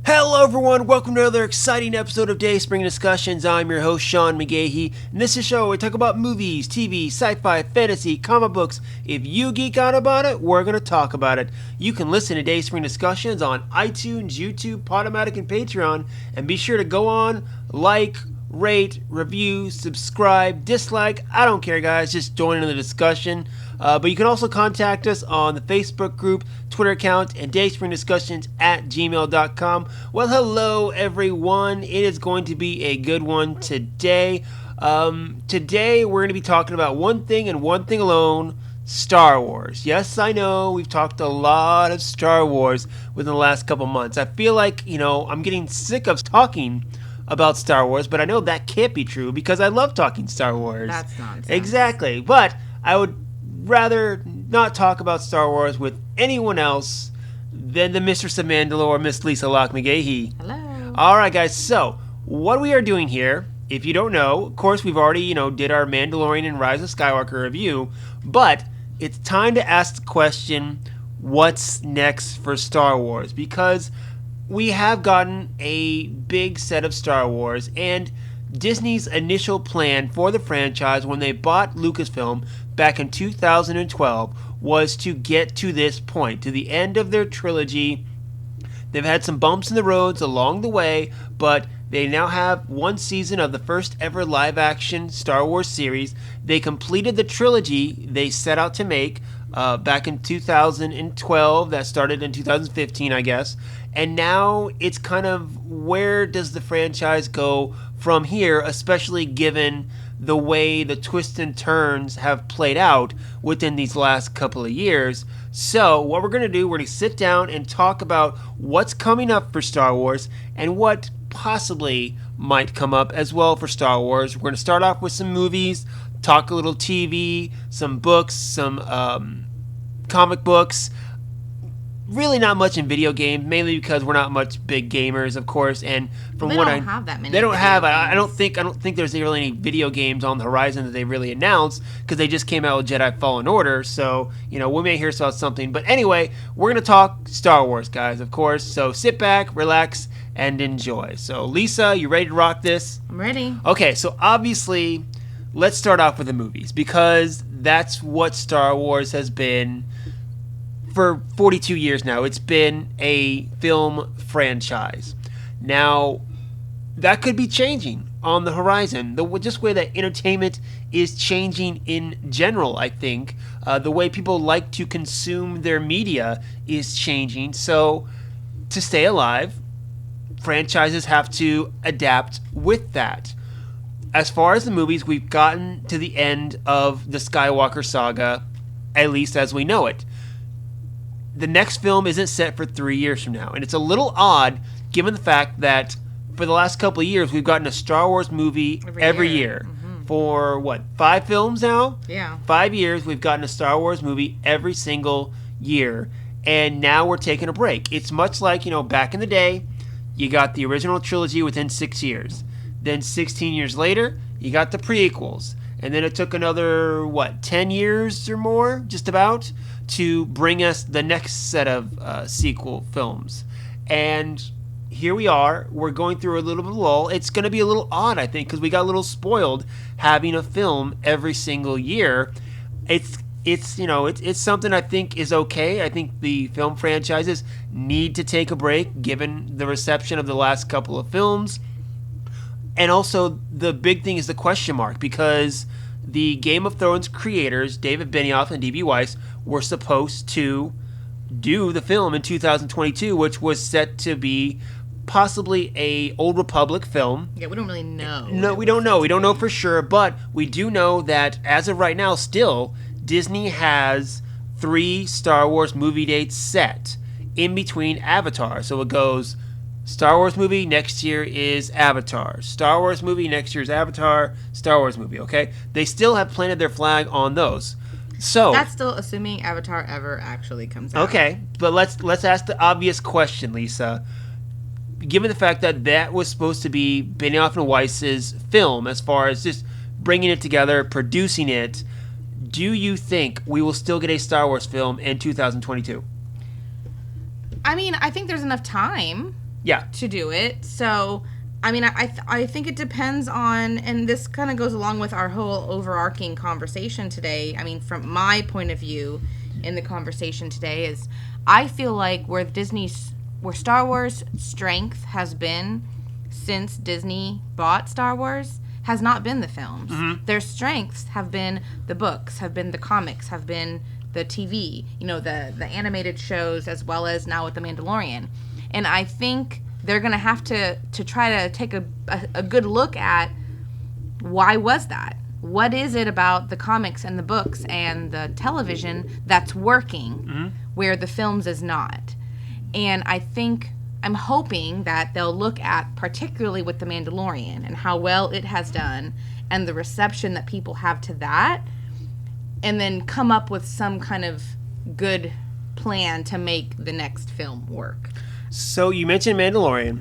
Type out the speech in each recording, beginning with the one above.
Hello everyone, welcome to another exciting episode of Dayspring Discussions. I'm your host Sean McGahee, and this is a show where we talk about movies, TV, sci-fi, fantasy, comic books. If you geek out about it, we're going to talk about it. You can listen to Dayspring Discussions on iTunes, YouTube, Podomatic, and Patreon, and be sure to go on, like, rate, review, subscribe, dislike, I don't care guys, just join in the discussion. But you can also contact us on the Facebook group, Twitter account, and dayspringdiscussions@gmail.com. Well, hello everyone. It is going to be a good one today. Today we're going to be talking about one thing and one thing alone, Star Wars. Yes, I know, we've talked a lot of Star Wars within the last couple months. I feel like, I'm getting sick of talking about Star Wars, but I know that can't be true because I love talking Star Wars. That's nonsense. Exactly. But I would rather not talk about Star Wars with anyone else than the Mistress of Mandalore or Miss Lisa Locke McGahee. Hello. Alright guys, so what we are doing here, if you don't know, of course we've already, did our Mandalorian and Rise of Skywalker review, but it's time to ask the question, what's next for Star Wars? Because we have gotten a big set of Star Wars, and Disney's initial plan for the franchise when they bought Lucasfilm back in 2012 was to get to this point, to the end of their trilogy. They've had some bumps in the roads along the way, but they now have one season of the first ever live-action Star Wars series. They completed the trilogy they set out to make back in 2012. That started in 2015, I guess. And now it's kind of, where does the franchise go from here, especially given the way the twists and turns have played out within these last couple of years. So what we're going to do, we're going to sit down and talk about what's coming up for Star Wars and what possibly might come up as well for Star Wars. We're going to start off with some movies, talk a little TV, some books, some comic books. Really not much in video games, mainly because we're not much big gamers, of course. And from they what don't have that many. They don't have. Games. I don't think there's really any video games on the horizon that they really announced, because they just came out with Jedi Fallen Order. So we may hear about something. But anyway, we're gonna talk Star Wars, guys, of course. So sit back, relax, and enjoy. So Lisa, you ready to rock this? I'm ready. Okay, so obviously, let's start off with the movies, because that's what Star Wars has been for 42 years now. It's been a film franchise. Now, that could be changing on the horizon. Just way that entertainment is changing in general, I think. The way people like to consume their media is changing. So, to stay alive, franchises have to adapt with that. As far as the movies, we've gotten to the end of the Skywalker Saga, at least as we know it. The next film isn't set for 3 years from now. And it's a little odd, given the fact that for the last couple of years, we've gotten a Star Wars movie every year. Mm-hmm. For, 5 films now? Yeah. 5 years, we've gotten a Star Wars movie every single year. And now we're taking a break. It's much like, back in the day, you got the original trilogy within 6 years. Then 16 years later, you got the prequels. And then it took another, 10 years or more, just about, to bring us the next set of sequel films. And here we are. We're going through a little bit of a lull. It's going to be a little odd, I think, because we got a little spoiled having a film every single year. It's something I think is okay. I think the film franchises need to take a break, given the reception of the last couple of films. And also, the big thing is the question mark, because the Game of Thrones creators, David Benioff and D.B. Weiss, were supposed to do the film in 2022, which was set to be possibly a Old Republic film. Yeah, we don't really know. No, we don't know. We don't know for sure, but we do know that as of right now, still, Disney has 3 Star Wars movie dates set in between Avatar. So it goes Star Wars movie, next year is Avatar. Star Wars movie, next year is Avatar. Star Wars movie, okay? They still have planted their flag on those. So that's still assuming Avatar ever actually comes out. Okay, but let's ask the obvious question, Lisa. Given the fact that that was supposed to be Benioff and Weiss's film, as far as just bringing it together, producing it, do you think we will still get a Star Wars film in 2022? I mean, I think there's enough time Yeah. to do it. So, I mean, I think it depends on, and this kind of goes along with our whole overarching conversation today. I mean, from my point of view in the conversation today is I feel like where Star Wars' strength has been since Disney bought Star Wars has not been the films. Mm-hmm. Their strengths have been the books, have been the comics, have been the TV, the animated shows, as well as now with The Mandalorian. And I think they're going to have to try to take a good look at why was that? What is it about the comics and the books and the television that's working where the films is not? And I'm hoping that they'll look at, particularly with The Mandalorian and how well it has done and the reception that people have to that, and then come up with some kind of good plan to make the next film work. So you mentioned Mandalorian,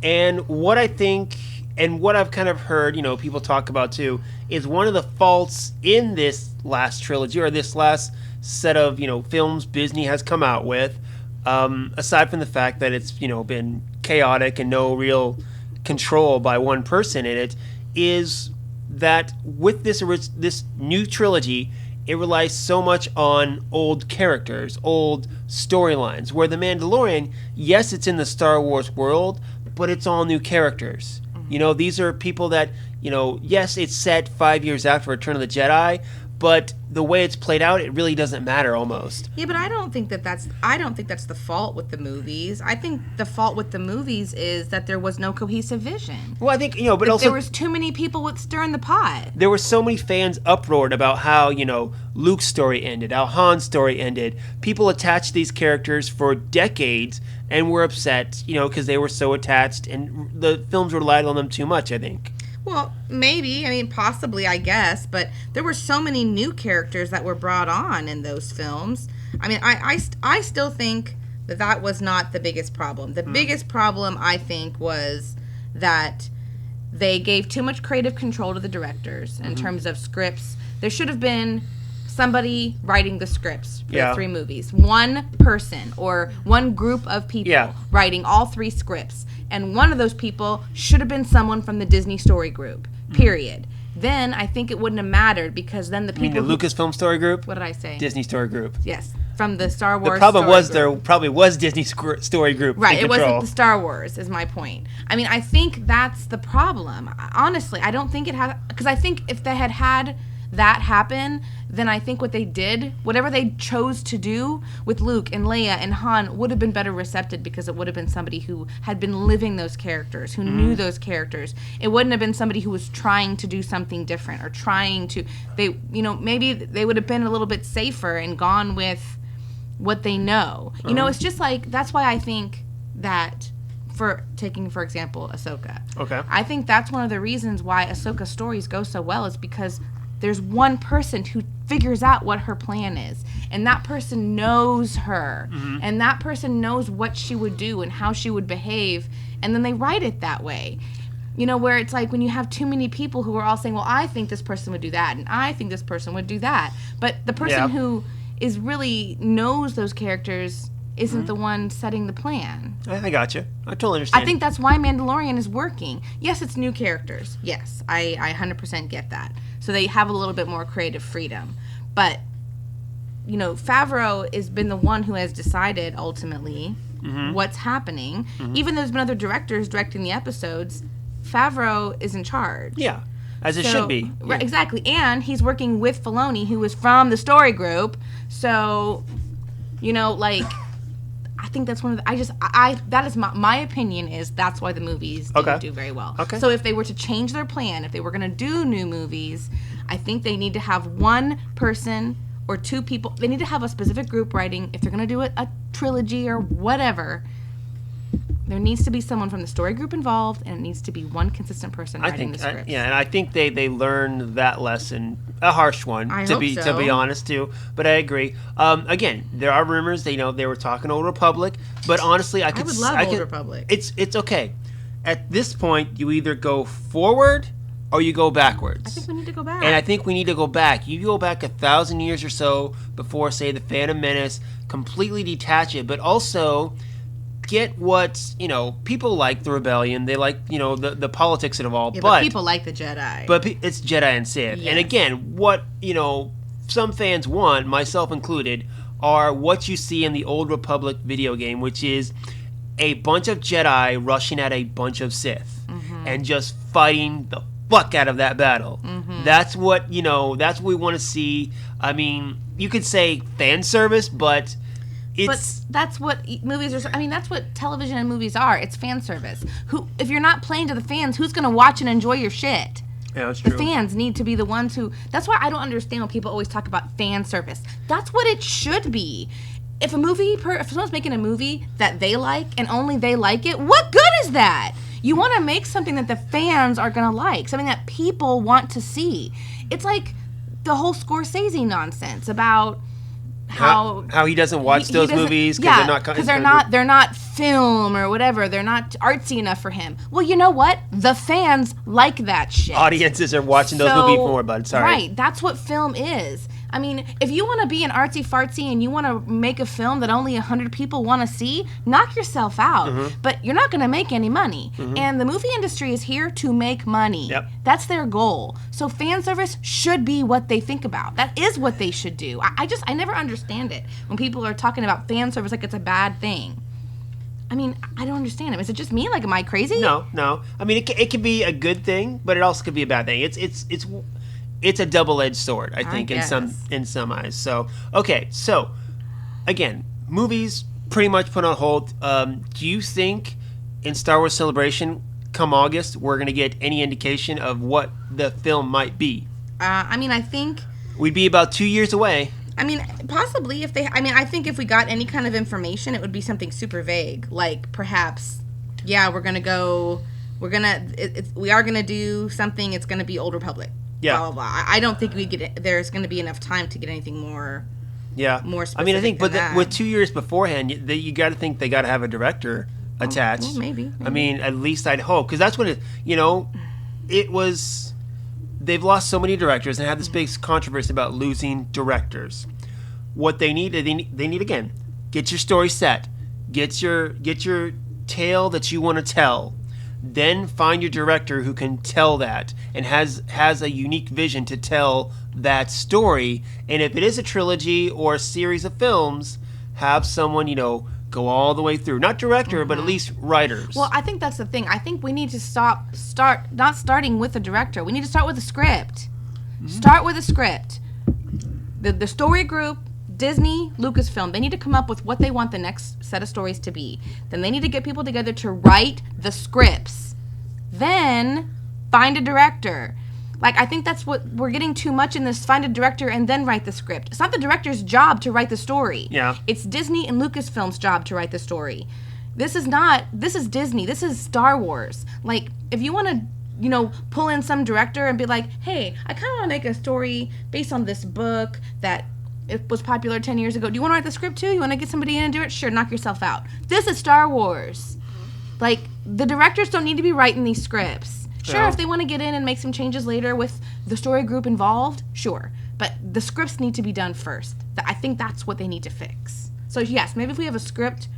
and what I think, and what I've kind of heard, people talk about too, is one of the faults in this last trilogy, or this last set of, films Disney has come out with, aside from the fact that it's, been chaotic and no real control by one person in it, is that with this new trilogy, it relies so much on old characters, old storylines, where The Mandalorian, yes, it's in the Star Wars world, but it's all new characters. Mm-hmm. These are people that, yes, it's set 5 years after Return of the Jedi, but the way it's played out, it really doesn't matter almost. Yeah, but I don't think that's the fault with the movies. I think the fault with the movies is that there was no cohesive vision. Well, I think, but also there was too many people with stirring the pot. There were so many fans uproared about how, Luke's story ended, how Han's story ended. People attached to these characters for decades and were upset, because they were so attached, and the films relied on them too much, I think. Well, maybe. I mean, possibly, I guess. But there were so many new characters that were brought on in those films. I mean, I still think that was not the biggest problem. The biggest problem, I think, was that they gave too much creative control to the directors in terms of scripts. There should have been somebody writing the scripts for the 3 movies. One person or one group of people writing all 3 scripts. And one of those people should have been someone from the Disney Story Group, period. Then I think it wouldn't have mattered, because then the people... You mean the Lucasfilm Story Group? What did I say? Disney Story Group. Yes, from the Star Wars. The problem was there probably was Disney Story Group. Right, it wasn't the Star Wars, is my point. I mean, I think that's the problem. Honestly, I don't think it had... Because I think if they had that happen, then I think what they did, whatever they chose to do with Luke and Leia and Han, would have been better received, because it would have been somebody who had been living those characters, who knew those characters. It wouldn't have been somebody who was trying to do something different, or trying to, maybe they would have been a little bit safer and gone with what they know. It's just like, that's why I think that, for example, Ahsoka. Okay. I think that's one of the reasons why Ahsoka's stories go so well, is because there's one person who figures out what her plan is, and that person knows her, and that person knows what she would do and how she would behave, and then they write it that way. Where it's like when you have too many people who are all saying, well, I think this person would do that, and I think this person would do that, but the person who is really knows those characters isn't the one setting the plan. I got you. I totally understand. I think that's why Mandalorian is working. Yes, it's new characters. Yes, I 100% get that. So they have a little bit more creative freedom. But, Favreau has been the one who has decided, ultimately, what's happening. Even though there's been other directors directing the episodes, Favreau is in charge. Yeah, as it should be. Right, yeah. Exactly. And he's working with Filoni, who is from the story group. So, I think that's one of the, that is my opinion, is that's why the movies didn't do very well. Okay. So if they were to change their plan, if they were going to do new movies, I think they need to have one person or 2 people. They need to have a specific group writing. If they're going to do a trilogy or whatever, there needs to be someone from the story group involved, and it needs to be one consistent person writing the script. And I think they learned that lesson, a harsh one, to be honest too. But I agree. Again, there are rumors they were talking Old Republic, but honestly, I would love Old Republic. It's okay. At this point, you either go forward or you go backwards. I think we need to go back. And I think we need to go back. You go back 1,000 years or so before, say, the Phantom Menace, completely detach it, but also get what, people like the rebellion. They like, the politics involved. Yeah, but people like the Jedi. But it's Jedi and Sith. Yes. And again, what, some fans want, myself included, are what you see in the Old Republic video game, which is a bunch of Jedi rushing at a bunch of Sith and just fighting the fuck out of that battle. That's what, that's what we want to see. I mean, you could say fan service, but it's... But that's what movies are... I mean, that's what television and movies are. It's fan service. If you're not playing to the fans, who's going to watch and enjoy your shit? Yeah, that's true. The fans need to be the ones who... That's why I don't understand when people always talk about fan service. That's what it should be. If someone's making a movie that they like and only they like it, what good is that? You want to make something that the fans are going to like, something that people want to see. It's like the whole Scorsese nonsense about how he doesn't watch those movies because they're not film or whatever. They're not artsy enough for him. Well, you know what? The fans like that shit. Audiences are watching those movies more, bud. Sorry. Right. That's what film is. I mean, if you want to be an artsy-fartsy and you want to make a film that only 100 people want to see, knock yourself out. But you're not going to make any money. And the movie industry is here to make money. Yep. That's their goal. So fan service should be what they think about. That is what they should do. I never understand it when people are talking about fan service like it's a bad thing. I mean, I don't understand it. Is it just me? Like, am I crazy? No. I mean, it can be a good thing, but it also could be a bad thing. It's a double-edged sword, I think, in some eyes. So, okay, so again, movies pretty much put on hold. Do you think in Star Wars Celebration, come August, we're going to get any indication of what the film might be? I mean, I think we'd be about 2 years away. I mean, possibly I think if we got any kind of information, it would be something super vague, like perhaps, yeah, we are gonna do something. It's gonna be Old Republic. Yeah. Blah, blah, blah. I don't think there's going to be enough time to get anything more. Yeah. More specific. I mean, I think, with 2 years beforehand, you got to think they got to have a director attached. Well, maybe. I mean, at least I'd hope, because that's what it was. They've lost so many directors and had this big controversy about losing directors. What they need again, get your story set, get your tale that you want to tell. Then find your director who can tell that and has a unique vision to tell that story. And if it is a trilogy or a series of films, have someone, go all the way through. Not director, but at least writers. Well, I think that's the thing. I think we need to start not starting with the director. We need to start with the script. Start with a script. The story group, Disney, Lucasfilm, they need to come up with what they want the next set of stories to be. Then they need to get people together to write the scripts. Then find a director. Like, I think that's what we're getting too much in this, find a director and then write the script. It's not the director's job to write the story. Yeah. It's Disney and Lucasfilm's job to write the story. This is Disney. This is Star Wars. Like, if you want to, pull in some director and be like, hey, I kind of want to make a story based on this book that it was popular 10 years ago. Do you want to write the script too? You want to get somebody in and do it? Sure, knock yourself out. This is Star Wars. Like, the directors don't need to be writing these scripts. Sure, if they want to get in and make some changes later with the story group involved, sure. But the scripts need to be done first. I think that's what they need to fix. So, yes, maybe if we have a script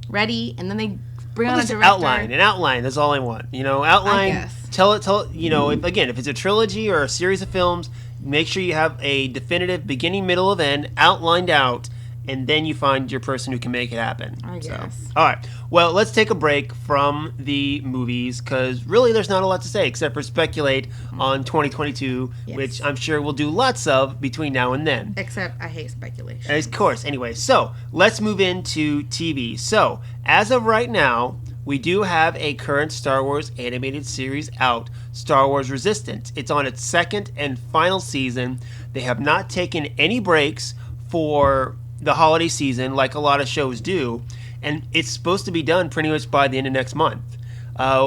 ready and then they bring on a director. An outline. That's all I want. Outline. I guess. Tell it. If it's a trilogy or a series of films, make sure you have a definitive beginning, middle, of end outlined out, and then you find your person who can make it happen. I guess. So, all right. Well, let's take a break from the movies, because really there's not a lot to say except for speculate on 2022, which I'm sure we'll do lots of between now and then. Except I hate speculation. Of course. Anyway, so let's move into TV. So, as of right now, we do have a current Star Wars animated series out, Star Wars Resistance. It's on its second and final season. They have not taken any breaks for the holiday season like a lot of shows do, and it's supposed to be done pretty much by the end of next month,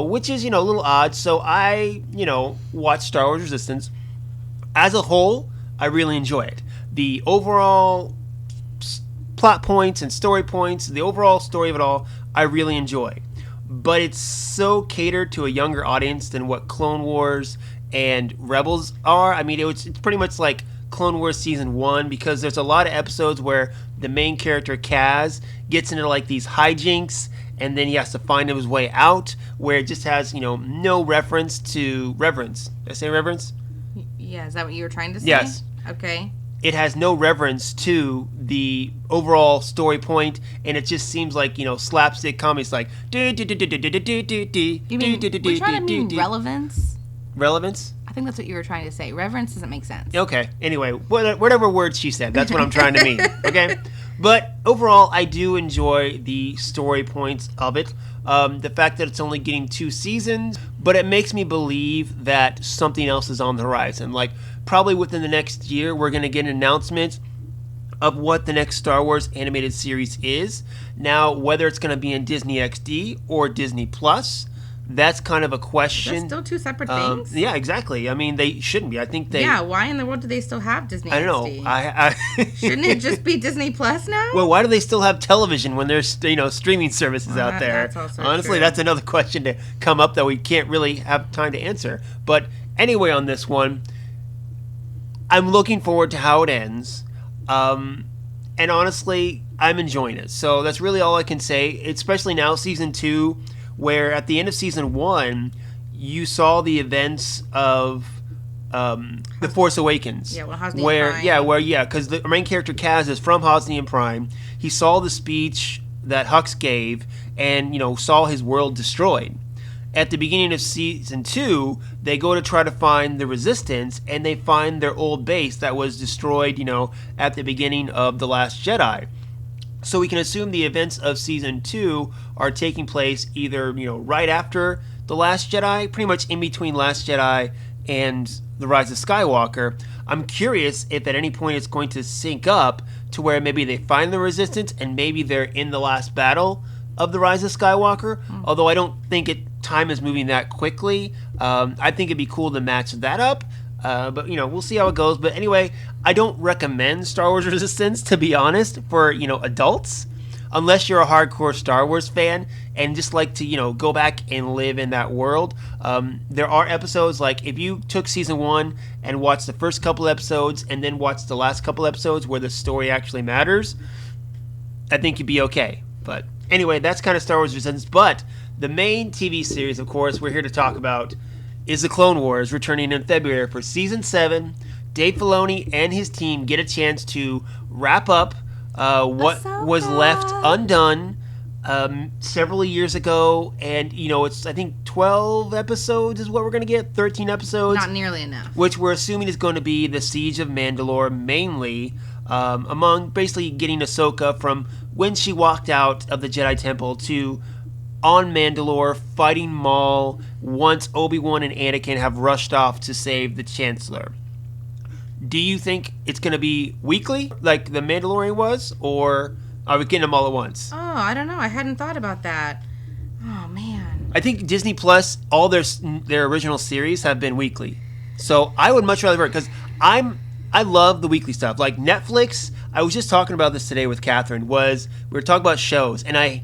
which is, a little odd. So I, watched Star Wars Resistance. As a whole, I really enjoy it. The overall plot points and story points, the overall story of it all, I really enjoy. But it's so catered to a younger audience than what Clone Wars and Rebels are. I mean, it's pretty much like Clone Wars Season 1, because there's a lot of episodes where the main character, Kaz, gets into like these hijinks and then he has to find his way out, where it just has, no reference to reverence. Did I say reverence? Yeah, is that what you were trying to say? Yes. Okay. It has no reverence to the overall story point, and it just seems like, slapstick comedy. It's like, You mean, we're trying to mean relevance? Relevance? I think that's what you were trying to say. Reverence doesn't make sense. Okay. Anyway, whatever words she said, that's what I'm trying to mean. Okay? But overall, I do enjoy the story points of it. The fact that it's only getting 2 seasons, but it makes me believe that something else is on the horizon. Like, probably within the next year, we're going to get an announcement of what the next Star Wars animated series is. Now, whether it's going to be in Disney XD or Disney Plus, that's kind of a question. That's still 2 separate things? Yeah, exactly. I mean, they shouldn't be. I think they... Yeah, why in the world do they still have Disney XD? I don't know. Shouldn't it just be Disney Plus now? Well, why do they still have television when there's, streaming services out there? That's also Honestly, true. that's another question to come up that we can't really have time to answer. But anyway, on this one, I'm looking forward to how it ends. And honestly, I'm enjoying it. So that's really all I can say, especially now, Season 2, where at the end of Season 1, you saw the events of The Force Awakens. Yeah, well, Hosnian Prime. Because the main character Kaz is from Hosnian Prime. He saw the speech that Hux gave and, saw his world destroyed. At the beginning of Season 2, they go to try to find the Resistance, and they find their old base that was destroyed, at the beginning of The Last Jedi. So we can assume the events of Season 2 are taking place either, right after The Last Jedi, pretty much in between Last Jedi and The Rise of Skywalker. I'm curious if at any point it's going to sync up to where maybe they find the Resistance and maybe they're in the last battle of The Rise of Skywalker, although I don't think time is moving that quickly. I think it'd be cool to match that up. But, we'll see how it goes. But anyway, I don't recommend Star Wars Resistance, to be honest, for, adults. Unless you're a hardcore Star Wars fan and just like to, go back and live in that world. There are episodes, like if you took Season 1 and watched the first couple episodes and then watched the last couple episodes where the story actually matters, I think you'd be okay. But anyway, that's kind of Star Wars Resistance. But the main TV series, of course, we're here to talk about is the Clone Wars, returning in February for Season 7. Dave Filoni and his team get a chance to wrap up what was left undone several years ago. And, it's, I think, 12 episodes is what we're going to get, 13 episodes. Not nearly enough. Which we're assuming is going to be the Siege of Mandalore, mainly, among basically getting Ahsoka from when she walked out of the Jedi Temple to on Mandalore, fighting Maul once Obi-Wan and Anakin have rushed off to save the Chancellor. Do you think it's going to be weekly, like The Mandalorian was, or are we getting them all at once? Oh, I don't know. I hadn't thought about that. Oh, man. I think Disney Plus, all their original series have been weekly. So I would much rather, because I love the weekly stuff. Like Netflix, I was just talking about this today with Catherine, we were talking about shows, and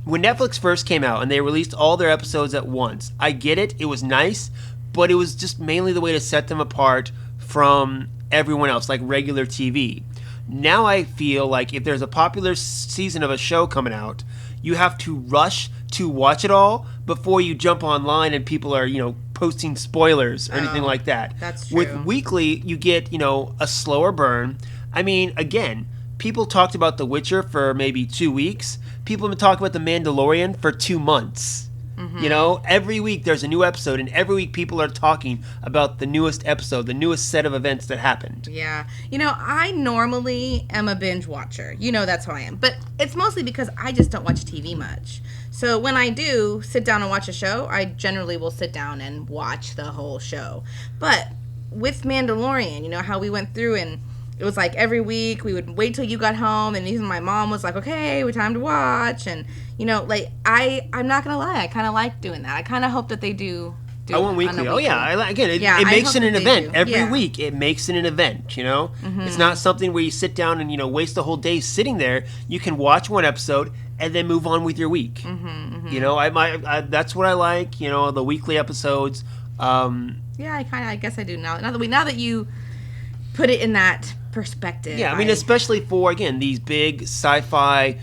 when Netflix first came out and they released all their episodes at once, I get it, it was nice, but it was just mainly the way to set them apart from everyone else, like regular TV. Now I feel like if there's a popular season of a show coming out, you have to rush to watch it all before you jump online and people are, posting spoilers or anything like that. That's true. With weekly, you get, a slower burn. I mean, again, people talked about The Witcher for maybe 2 weeks. People have been talking about The Mandalorian for 2 months. Mm-hmm. Every week there's a new episode, and every week people are talking about the newest episode, the newest set of events that happened. Yeah. I normally am a binge watcher. That's how I am. But it's mostly because I just don't watch TV much. So when I do sit down and watch a show, I generally will sit down and watch the whole show. But with Mandalorian, how we went through and it was like every week we would wait till you got home, and even my mom was like, okay, we're time to watch. And, I'm not going to lie. I kind of like doing that. I kind of hope that they do I want weekly. Oh, yeah. It makes it an event. Every week it makes it an event, Mm-hmm. It's not something where you sit down and, waste the whole day sitting there. You can watch one episode and then move on with your week. Mm-hmm, mm-hmm. That's what I like, the weekly episodes. Yeah, I guess I do now. Now that you put it in that perspective. Yeah, especially for, again, these big sci-fi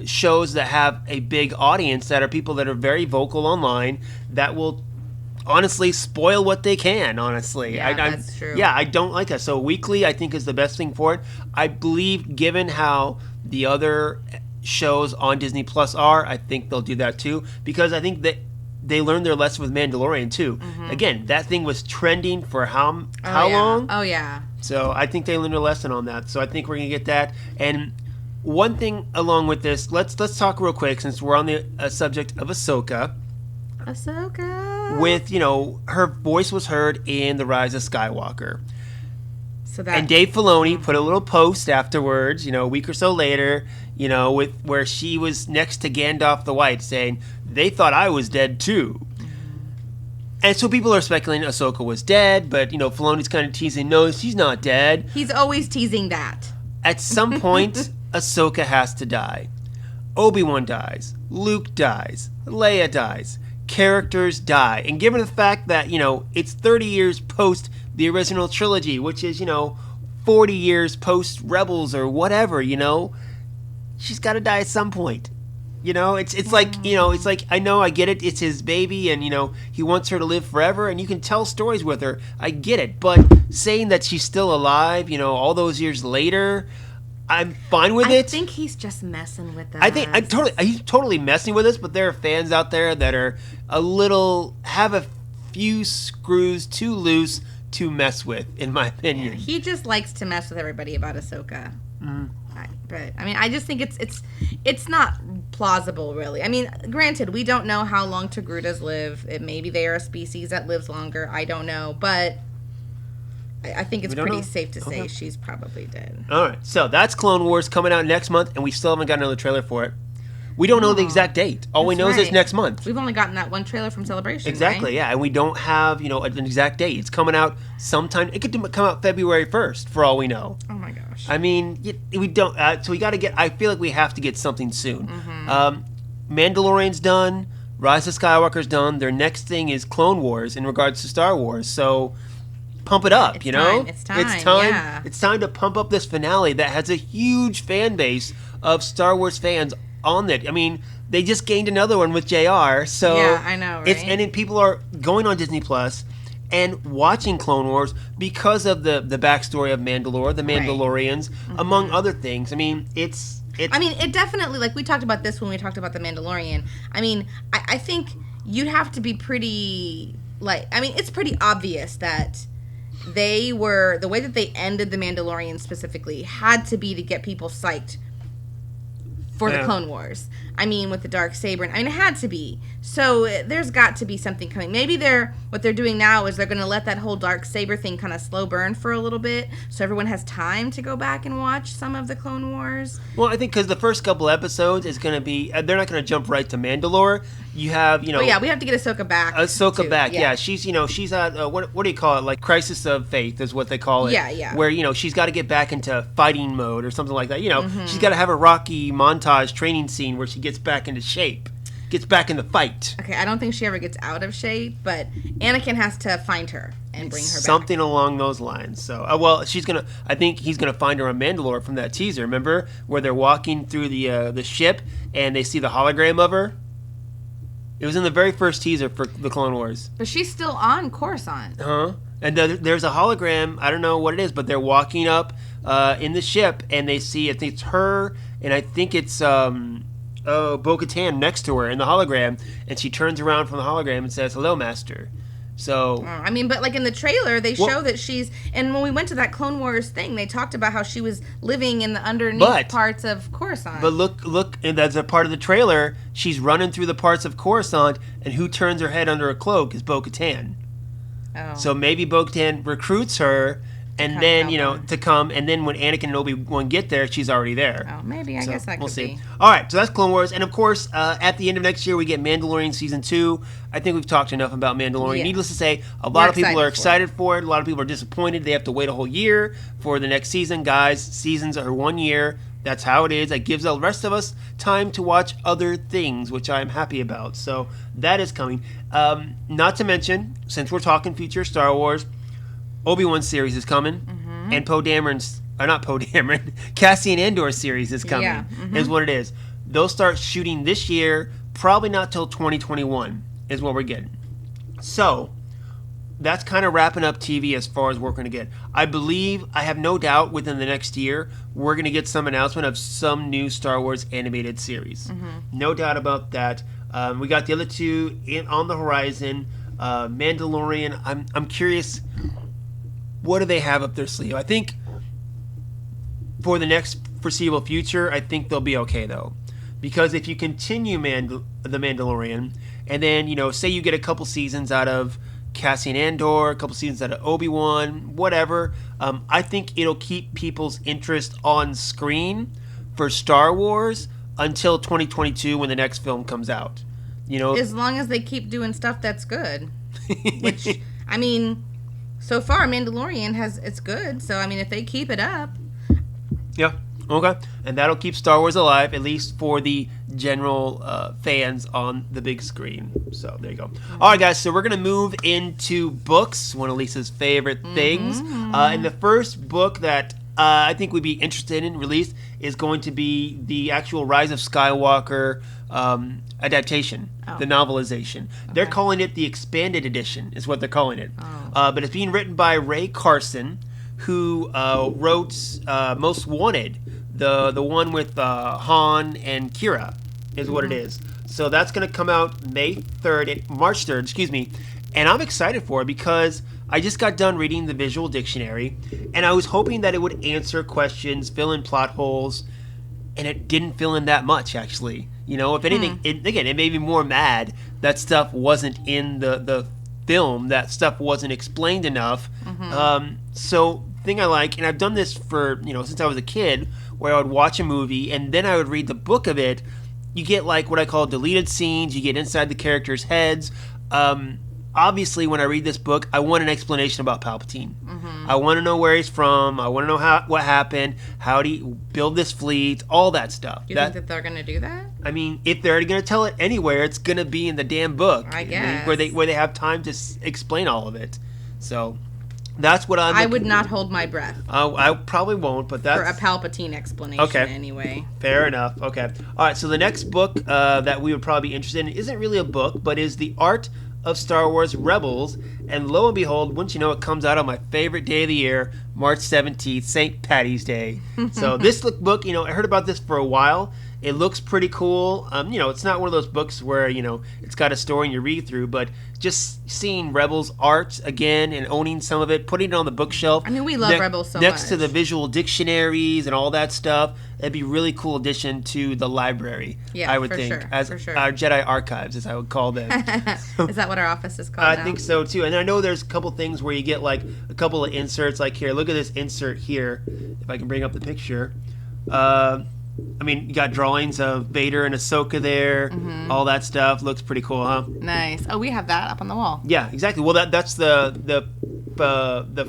shows that have a big audience, that are people that are very vocal online, that will honestly spoil what they can. Honestly, Yeah, that's true. Yeah, I don't like that. So weekly, I think, is the best thing for it. I believe, given how the other shows on Disney Plus are, I think they'll do that too, because I think that they learned their lesson with Mandalorian too. Again, that thing was trending for how long? Oh yeah. So I think they learned a lesson on that. So I think we're gonna get that. And one thing along with this, let's talk real quick, since we're on the subject of Ahsoka. With, her voice was heard in The Rise of Skywalker. And Dave Filoni put a little post afterwards, a week or so later, with where she was next to Gandalf the White, saying, "They thought I was dead too." And so people are speculating Ahsoka was dead, but, Filoni's kind of teasing, no, she's not dead. He's always teasing that. At some point, Ahsoka has to die. Obi-Wan dies. Luke dies. Leia dies. Characters die. And given the fact that, it's 30 years post the original trilogy, which is, 40 years post Rebels or whatever, she's got to die at some point. It's like, I know, I get it. It's his baby, and, he wants her to live forever, and you can tell stories with her. I get it. But saying that she's still alive, all those years later, I'm fine with it. I think he's just messing with us. He's totally messing with us, but there are fans out there that are have a few screws too loose to mess with, in my opinion. Yeah, he just likes to mess with everybody about Ahsoka. But I just think it's not plausible, really. I mean, granted, we don't know how long Togrutas live. Maybe they are a species that lives longer. I don't know, but I think it's pretty safe to say she's probably dead. All right, so that's Clone Wars coming out next month, and we still haven't got another trailer for it. We don't know the exact date. All we know is it's next month. We've only gotten that one trailer from Celebration. Exactly, right? Yeah, and we don't have an exact date. It's coming out sometime. It could come out February 1st, for all we know. Oh my gosh. I mean, we don't. So we got to get. I feel like we have to get something soon. Mandalorian's done. Rise of Skywalker's done. Their next thing is Clone Wars in regards to Star Wars. So pump it up, It's time. Yeah. It's time to pump up this finale that has a huge fan base of Star Wars fans on it. I mean, they just gained another one with JR. So yeah, I know, right? And people are going on Disney Plus and watching Clone Wars because of the backstory of Mandalore, the Mandalorians, among other things. I mean, it definitely, like, we talked about this when we talked about the Mandalorian. I mean, I think you'd have to be pretty, it's pretty obvious that the way that they ended the Mandalorian specifically had to be to get people psyched for the Clone Wars. I mean, with the Darksaber, it had to be. So there's got to be something coming. Maybe what they're doing now is they're going to let that whole Darksaber thing kind of slow burn for a little bit, so everyone has time to go back and watch some of the Clone Wars. Well, I think because the first couple episodes is going to be, they're not going to jump right to Mandalore. You have, Oh yeah, we have to get Ahsoka back. Yeah. She's at what do you call it? Like Crisis of Faith is what they call it. Yeah. Where she's got to get back into fighting mode or something like that. She's got to have a Rocky montage training scene where she gets back into shape, gets back in the fight. Okay, I don't think she ever gets out of shape, but Anakin has to find her and bring her back. Something along those lines. So, I think he's gonna find her on Mandalore from that teaser. Remember where they're walking through the ship and they see the hologram of her? It was in the very first teaser for the Clone Wars. But she's still on Coruscant. And there's a hologram. I don't know what it is, but they're walking up in the ship, and they see, I think it's her, and I think it's Bo-Katan next to her in the hologram, and she turns around from the hologram and says, "Hello, Master." So but like in the trailer, they show that she's. And when we went to that Clone Wars thing, they talked about how she was living in the underneath parts of Coruscant. But look, and that's a part of the trailer. She's running through the parts of Coruscant, and who turns her head under a cloak is Bo-Katan. Oh. So maybe Bo-Katan recruits her, and then to come, and then when Anakin and Obi-Wan get there, she's already there. Oh, maybe. I guess that we'll could see. be. All right, so that's Clone Wars, and of course, at the end of next year, we get Mandalorian season 2. I think we've talked enough about Mandalorian. Yeah. Needless to say, a lot of people are excited for it. A lot of people are disappointed. They have to wait a whole year for the next season. Guys, seasons are 1 year. That's how it is. That gives the rest of us time to watch other things, which I'm happy about. So that is coming. Not to mention, since we're talking future Star Wars, Obi-Wan series is coming, and Poe Dameron's not Poe Dameron, Cassian Andor series is coming. Yeah, is what it is. They'll start shooting this year, probably not till 2021 is what we're getting. So that's kind of wrapping up TV as far as we're going to get. I believe, I have no doubt, within the next year, we're going to get some announcement of some new Star Wars animated series. No doubt about that. We got the other two on the horizon. Mandalorian. I'm curious, what do they have up their sleeve? I think for the next foreseeable future, I think they'll be okay though, because if you continue the Mandalorian, and then say you get a couple seasons out of Cassian Andor, a couple seasons out of Obi-Wan, whatever, I think it'll keep people's interest on screen for Star Wars until 2022 when the next film comes out. As long as they keep doing stuff that's good. Which, I mean, so far Mandalorian it's good. So, I mean, if they keep it up. Yeah, okay. And that'll keep Star Wars alive, at least for the general fans on the big screen. So, there you go. All right, guys, so we're going to move into books, one of Lisa's favorite things. And the first book that I think we'd be interested in released is going to be the actual Rise of Skywalker adaptation, the novelization. Okay. They're calling it the expanded edition, is what they're calling it. But it's being written by Ray Carson, who wrote Most Wanted, the one with Han and Kira, is what it is. So that's going to come out March 3rd, excuse me. And I'm excited for it because I just got done reading the visual dictionary, and I was hoping that it would answer questions, fill in plot holes, and it didn't fill in that much, actually. If anything, it made me more mad that stuff wasn't in the film, that stuff wasn't explained enough. So, thing I like, and I've done this for, since I was a kid, where I would watch a movie, and then I would read the book of it. You get, like, what I call deleted scenes, you get inside the characters' heads. Obviously, when I read this book, I want an explanation about Palpatine. I want to know where he's from. I want to know what happened. How did he build this fleet? All that stuff. You think that they're going to do that? I mean, if they're going to tell it anywhere, it's going to be in the damn book. I guess. Where they have time to explain all of it. So that's what I would not hold my breath. I probably won't, but that's... For a Palpatine explanation anyway. Fair enough. Okay. All right, so the next book that we would probably be interested in isn't really a book, but is The Art of Star Wars Rebels, and lo and behold, wouldn't you know, it comes out on my favorite day of the year, March 17th, St. Patty's Day. So this book, I heard about this for a while. It looks pretty cool. It's not one of those books where, it's got a story and you read through, but just seeing Rebels art again and owning some of it, putting it on the bookshelf. I mean, we love Rebels so much. Next to the visual dictionaries and all that stuff. That'd be a really cool addition to the library, I would think. For sure. Our Jedi archives, as I would call them. Is that what our office is called now? I think so, too. And I know there's a couple things where you get, like, a couple of inserts. Like, here, look at this insert here, if I can bring up the picture. I mean, you got drawings of Vader and Ahsoka there. All that stuff looks pretty cool, huh? Nice. Oh, we have that up on the wall. Yeah, exactly. Well, that's the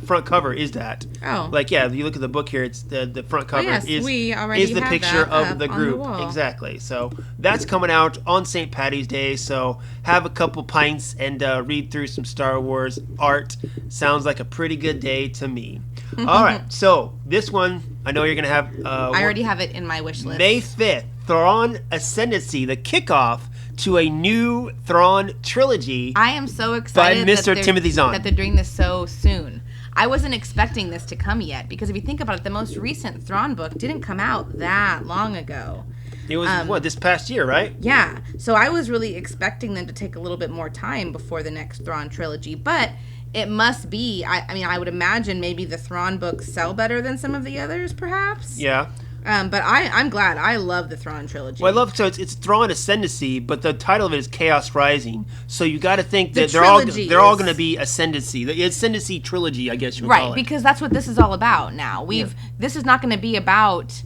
front cover is that. Oh. Like, yeah, you look at the book here. It's the front cover we already is the have picture that of the on group. the wall. Exactly. So that's coming out on St. Patty's Day. So have a couple pints and read through some Star Wars art. Sounds like a pretty good day to me. All right. So this one, I know you're gonna have. I already have it in my wish list. May 5th, Thrawn Ascendancy, the kickoff to a new Thrawn trilogy. I am so excited by Mr. Timothy Zahn. that they're doing this so soon. I wasn't expecting this to come yet, because if you think about it, the most recent Thrawn book didn't come out that long ago. It was, this past year, right? Yeah. So I was really expecting them to take a little bit more time before the next Thrawn trilogy, but it must be, I would imagine maybe the Thrawn books sell better than some of the others, perhaps. Yeah. But I'm glad. I love the Thrawn trilogy. Well, I love, so it's Thrawn Ascendancy, but the title of it is Chaos Rising. So you got to think that they're all going to be Ascendancy. The Ascendancy trilogy, I guess you would call it. Right, because that's what this is all about now. This is not going to be about,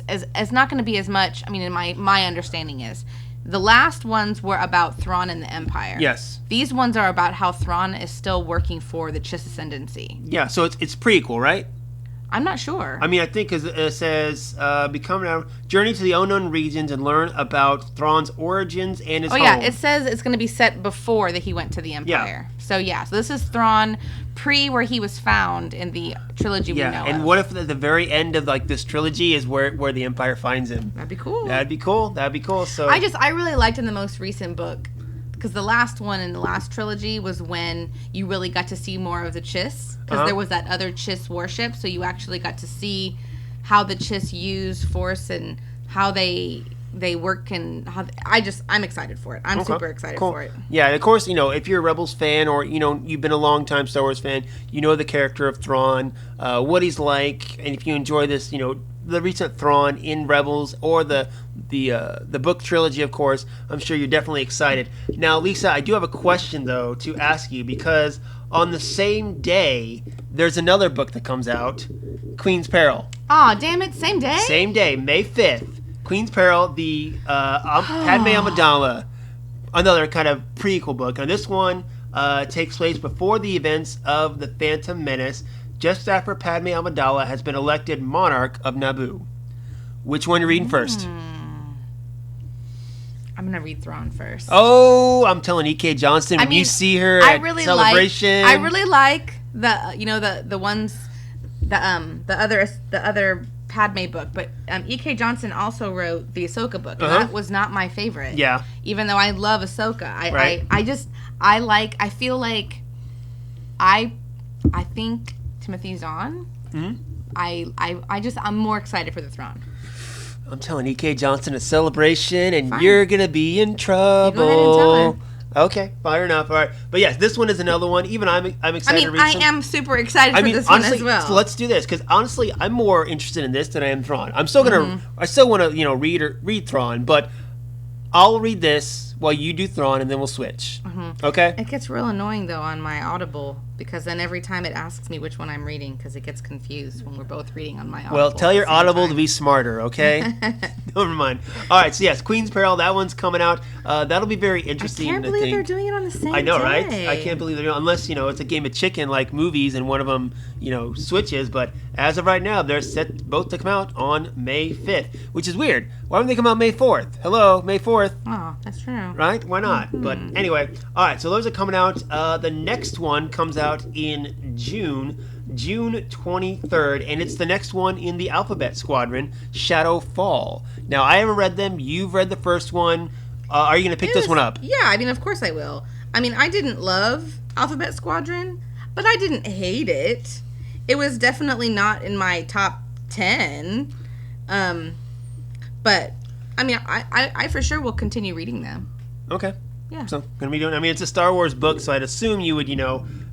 as not going to be as much, in my understanding is, the last ones were about Thrawn and the Empire. Yes. These ones are about how Thrawn is still working for the Chiss Ascendancy. Yeah, so it's prequel, right? I'm not sure. I mean, I think because it says, become now journey to the unknown regions and learn about Thrawn's origins and his home. Yeah, it says it's going to be set before that he went to the Empire. Yeah. So this is Thrawn pre where he was found in the trilogy we know and of. what if at the very end of like this trilogy is where the Empire finds him? That'd be cool. That'd be cool. So I really liked in the most recent book, because the last one in the last trilogy was when you really got to see more of the Chiss, because there was that other Chiss warship, so you actually got to see how the Chiss use Force and how they work, and how I'm excited for it. I'm super excited for it. Yeah, and of course, if you're a Rebels fan, or you've been a long time Star Wars fan, you know the character of Thrawn, what he's like, and if you enjoy this, the recent Thrawn in Rebels or the book trilogy, of course, I'm sure you're definitely excited. Now, Lisa, I do have a question though to ask you, because on the same day there's another book that comes out, Queen's Peril. Aw, damn it, same day? Same day, May 5th. Queen's Peril, the Padme Amidala, another kind of prequel book. Now, this one takes place before the events of The Phantom Menace, just after Padme Amidala has been elected monarch of Naboo. Which one are you reading first? I'm going to read Thrawn first. Oh, I'm telling E.K. Johnston, when you see her at Celebration. I really like the ones, the other Padme book, but E.K. Johnston also wrote the Ahsoka book, and that was not my favorite. Yeah. Even though I love Ahsoka, I think Timothy Zahn. Mm-hmm. I'm more excited for the Thrawn. I'm telling E.K. Johnston a Celebration, and you're gonna be in trouble. You go ahead and tell her. Okay, fair enough. All right, but yes, this one is another one. Even I'm excited to read. I am super excited for this honestly, one as well. So let's do this, because honestly, I'm more interested in this than I am Thrawn. I'm still gonna, I still want to, read Thrawn, but I'll read this while you do Thrawn, and then we'll switch. Okay? It gets real annoying though on my Audible, because then every time it asks me which one I'm reading, because it gets confused when we're both reading on my Audible. Well, tell your Audible to be smarter, okay? Never mind. All right, so yes, Queen's Peril, that one's coming out. That'll be very interesting. I can't believe they're doing it on the same day. I know, right? I can't believe they're doing it, unless, it's a game of chicken like movies and one of them, switches. But as of right now, they're set both to come out on May 5th, which is weird. Why don't they come out May 4th? Hello, May 4th. Oh, that's true. Right? Why not? But anyway, all right, so those are coming out. The next one comes out in June 23rd, and it's the next one in the Alphabet Squadron, Shadow Fall. Now, I haven't read them. You've read the first one. Are you going to pick this one up? Yeah, of course I will. I didn't love Alphabet Squadron, but I didn't hate it. It was definitely not in my top 10. But, I for sure will continue reading them. Okay. Yeah. So, going to be doing, it's a Star Wars book, so I'd assume you would,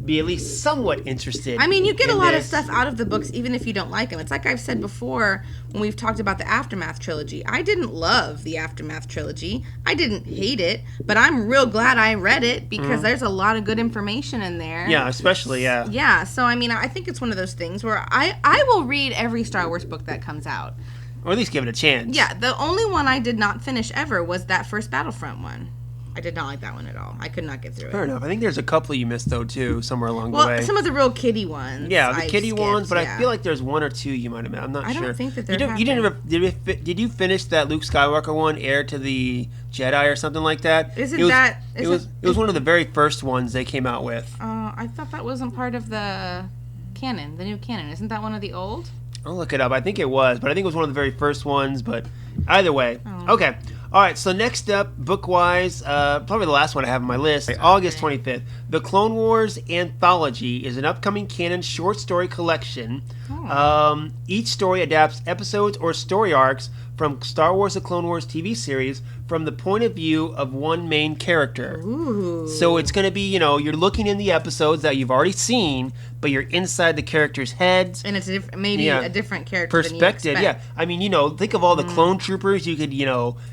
be at least somewhat interested. You get a lot of stuff out of the books, even if you don't like them. It's like I've said before when we've talked about the Aftermath trilogy. I didn't love the Aftermath trilogy. I didn't hate it, but I'm real glad I read it, because there's a lot of good information in there. Yeah, especially, yeah. Yeah, so, I think it's one of those things where I will read every Star Wars book that comes out. Or at least give it a chance. Yeah, the only one I did not finish ever was that first Battlefront one. I did not like that one at all. I could not get through it. Fair enough. I think there's a couple you missed, though, too, somewhere along the way. Well, some of the real kiddie ones. Yeah, the kiddie ones, but I feel like there's one or two you might have missed. I'm not sure. I don't think that there did you finish that Luke Skywalker one, Heir to the Jedi or something like that? It was one of the very first ones they came out with. I thought that wasn't part of the canon, the new canon. Isn't that one of the old? I'll look it up. I think it was, but I think it was one of the very first ones, but either way. Okay. All right, so next up, book-wise, probably the last one I have on my list, August 25th. The Clone Wars Anthology is an upcoming canon short story collection. Each story adapts episodes or story arcs from Star Wars The Clone Wars TV series from the point of view of one main character. Ooh. So it's going to be, you're looking in the episodes that you've already seen, but you're inside the characters' heads. And it's a different character perspective, than you expect. think of all the clone troopers you could,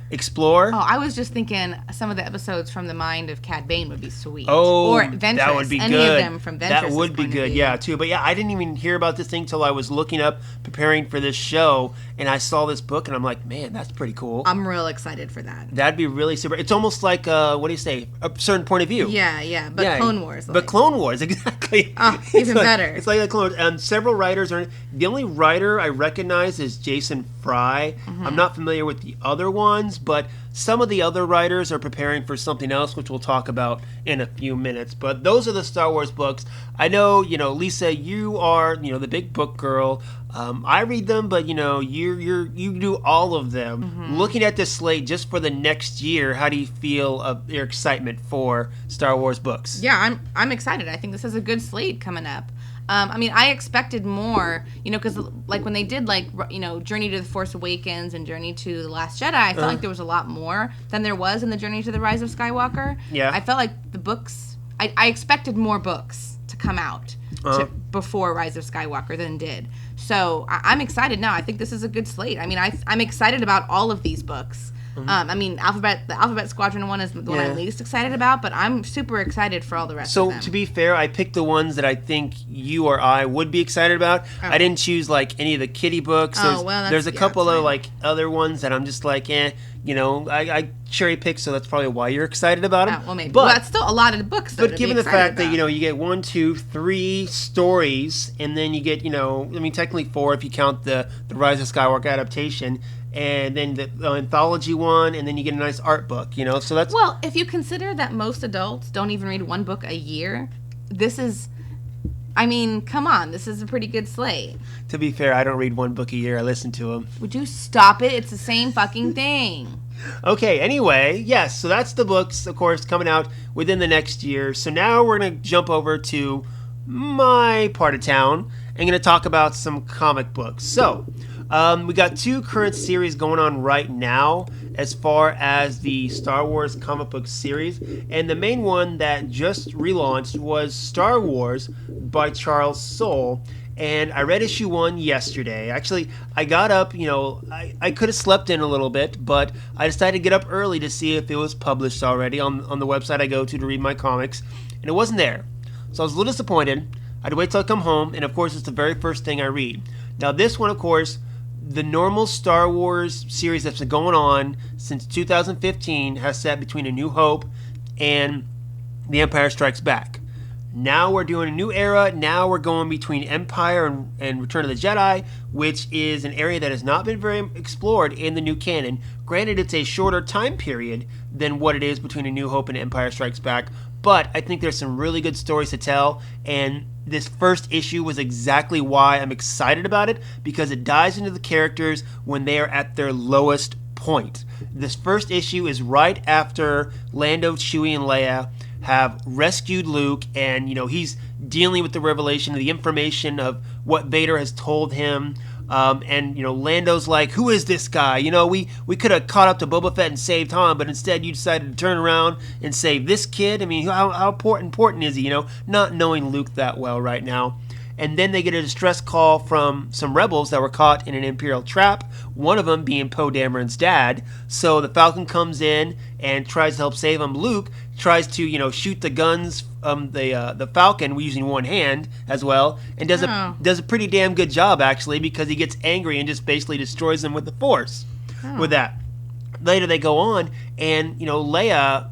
explore. Oh, I was just thinking some of the episodes from the mind of Cad Bane would be sweet. Oh, or Ventress. That would be Any good. of them from Ventress. That would be good, too. But I didn't even hear about this thing till I was looking up, preparing for this show, and I saw this book, and I'm like, like, man, that's pretty cool. I'm real excited for that. That'd be really super. It's almost like, what do you say, a certain point of view. Yeah, but Clone Wars. But Clone Wars, exactly. Oh, even better. It's like the Clone Wars. Several writers are. The only writer I recognize is Jason Fry. I'm not familiar with the other ones, but some of the other writers are preparing for something else, which we'll talk about in a few minutes. But those are the Star Wars books. I know, Lisa, you are, the big book girl. I read them, but you do all of them. Looking at this slate just for the next year, how do you feel of your excitement for Star Wars books? Yeah, I'm excited. I think this is a good slate coming up. I expected more, because like when they did Journey to the Force Awakens and Journey to the Last Jedi, I felt like there was a lot more than there was in the Journey to the Rise of Skywalker. Yeah, I felt like the books. I expected more books to come out before Rise of Skywalker than did. So I'm excited now. I think this is a good slate. I'm excited about all of these books. The Alphabet Squadron one is the one I'm least excited about, but I'm super excited for all the rest of them. So, to be fair, I picked the ones that I think you or I would be excited about. Oh. I didn't choose, any of the kiddie books. There's a couple of, other ones that I'm just like, I cherry-picked, so that's probably why you're excited about them. Oh, well, maybe. But that's still a lot of books, though, But given the fact that, you get 1, 2, 3 stories, and then you get, technically 4 if you count the Rise of Skywalker adaptation, and then the anthology one, and then you get a nice art book, so that's... Well, if you consider that most adults don't even read one book a year, this is... come on, this is a pretty good slate. To be fair, I don't read one book a year, I listen to them. Would you stop it? It's the same fucking thing. Okay, anyway, yes, so that's the books, of course, coming out within the next year. So now we're going to jump over to my part of town and going to talk about some comic books. So... we got 2 current series going on right now as far as the Star Wars comic book series. And the main one that just relaunched was Star Wars by Charles Soule. And I read issue 1 yesterday. Actually, I got up, I could have slept in a little bit, but I decided to get up early to see if it was published already on the website I go to read my comics. And it wasn't there. So I was a little disappointed. I had to wait till I come home. And of course, it's the very first thing I read. Now, this one, of course... The normal Star Wars series that's been going on since 2015 has set between A New Hope and The Empire Strikes Back. Now we're doing a new era. Now we're going between Empire and Return of the Jedi, which is an area that has not been very explored in the new canon. Granted, it's a shorter time period than what it is between A New Hope and Empire Strikes Back, but I think there's some really good stories to tell, and this first issue was exactly why I'm excited about it, because it dives into the characters when they are at their lowest point. This first issue is right after Lando, Chewie, and Leia have rescued Luke, and he's dealing with the revelation of the information of what Vader has told him. Lando's like, who is this guy? We could have caught up to Boba Fett and saved Han, but instead you decided to turn around and save this kid. How important is he? Not knowing Luke that well right now. And then they get a distress call from some rebels that were caught in an Imperial trap, one of them being Poe Dameron's dad. So the Falcon comes in and tries to help save him. Luke tries to, shoot the guns, the Falcon using one hand as well, and does a pretty damn good job, actually, because he gets angry and just basically destroys them with the Force with that. Later they go on, and, Leia,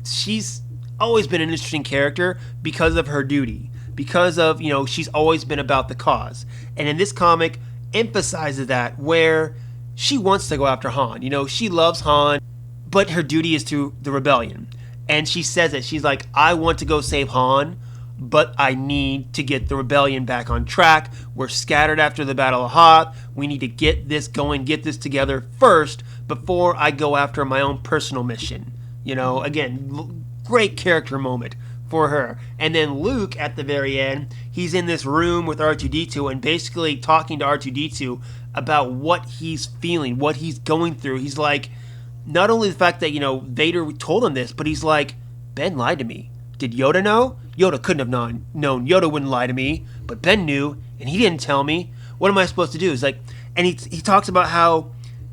she's always been an interesting character because of her duty. Because of, she's always been about the cause. And in this comic, emphasizes that, where she wants to go after Han. She loves Han, but her duty is to the rebellion. And she says it. She's like, I want to go save Han, but I need to get the rebellion back on track. We're scattered after the Battle of Hoth. We need to get this going, get this together first before I go after my own personal mission. Again, great character moment for her. And then Luke, at the very end, he's in this room with R2-D2 and basically talking to R2-D2 about what he's feeling, what he's going through. He's like, not only the fact that, Vader told him this, but he's like, Ben lied to me. Did Yoda know? Yoda couldn't have known. Yoda wouldn't lie to me, but Ben knew, and he didn't tell me. What am I supposed to do? It's like, and he talks about how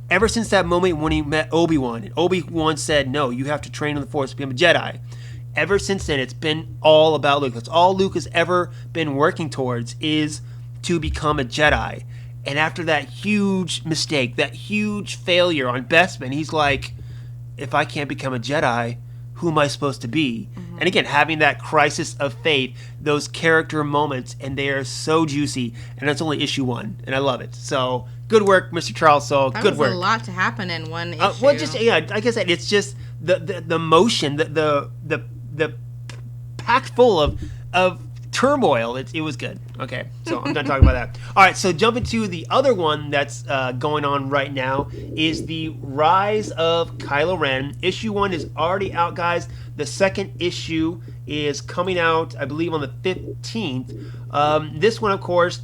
ever since that moment when he met Obi-Wan, and Obi-Wan said, no, you have to train in the Force to become a Jedi. Ever since then, it's been all about Luke. That's all Luke has ever been working towards, is to become a Jedi. And after that huge mistake, that huge failure on Bespin, he's like, if I can't become a Jedi, who am I supposed to be? Mm-hmm. And again, having that crisis of faith, those character moments, and they are so juicy. And that's only issue 1, and I love it. So good work, Mr. Charles Soule. Good work. That was a lot to happen in one issue. Well, just like I said, it's just the motion, the packed full of turmoil. It was good. Okay, so I'm done talking about that. All right, so jumping to the other one that's going on right now is the Rise of Kylo Ren. Issue 1 is already out, guys. The second issue is coming out, I believe, on the 15th. This one, of course,